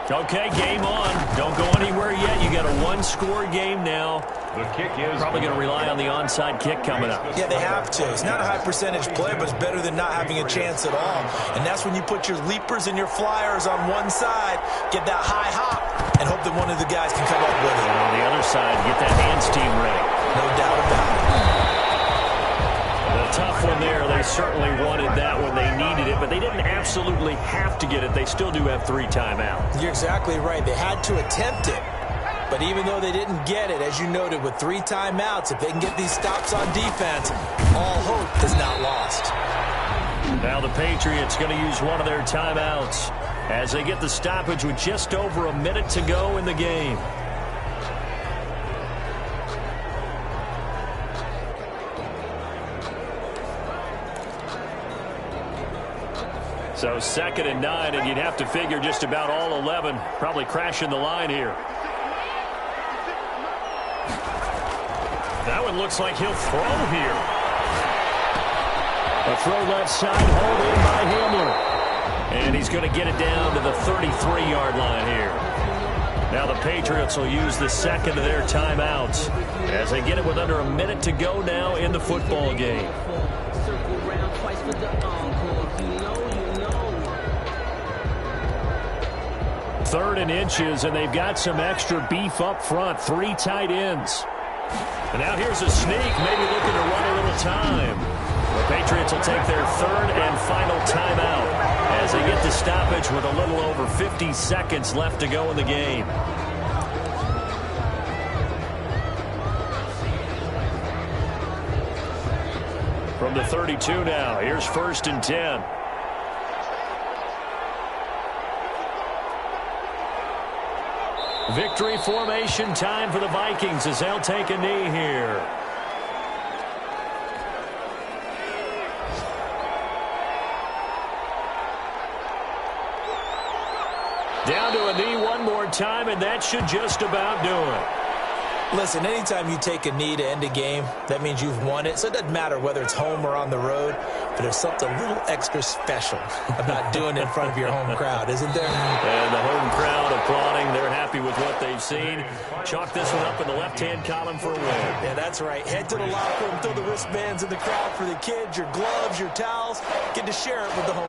[SPEAKER 2] Okay, game on. Don't go anywhere yet. You got a one-score game now.
[SPEAKER 1] The kick is
[SPEAKER 2] probably going to rely on the onside kick coming up.
[SPEAKER 4] Yeah, they have to. It's not a high-percentage play, but it's better than not having a chance at all. And that's when you put your leapers and your flyers on one side, get that high hop, and hope that one of the guys can come up with it.
[SPEAKER 2] And on the other side, get that hands team ready.
[SPEAKER 4] No doubt about it.
[SPEAKER 2] A tough one there. They certainly wanted that when they needed it, but they didn't absolutely have to get it. They still do have 3 timeouts.
[SPEAKER 4] You're exactly right. They had to attempt it. But even though they didn't get it, as you noted, with 3 timeouts, if they can get these stops on defense, all hope is not lost.
[SPEAKER 2] Now the Patriots going to use one of their timeouts as they get the stoppage with just over a minute to go in the game. So 2nd and 9, and you'd have to figure just about all 11 probably crashing the line here. That one looks like he'll throw here. A throw left side, hauled in by Hamler. And he's going to get it down to the 33-yard line here. Now the Patriots will use the second of their timeouts as they get it with under a minute to go now in the football game. Third and inches, and they've got some extra beef up front. 3 tight ends. And now here's a sneak, maybe looking to run a little time. The Patriots will take their 3rd and final timeout as they get the stoppage with a little over 50 seconds left to go in the game. From the 32 now, here's 1st and 10. Victory formation time for the Vikings as they'll take a knee here. Down to a knee one more time, and that should just about do it.
[SPEAKER 4] Listen, anytime you take a knee to end a game, that means you've won it. So it doesn't matter whether it's home or on the road, but there's something a little extra special about doing it in front of your home crowd, isn't there?
[SPEAKER 2] And the home crowd applauding. They're happy with what they've seen. Chalk this one up in the left-hand column for a win.
[SPEAKER 4] Yeah, that's right. Head to the locker room, throw the wristbands in the crowd for the kids, your gloves, your towels. Get to share it with the home.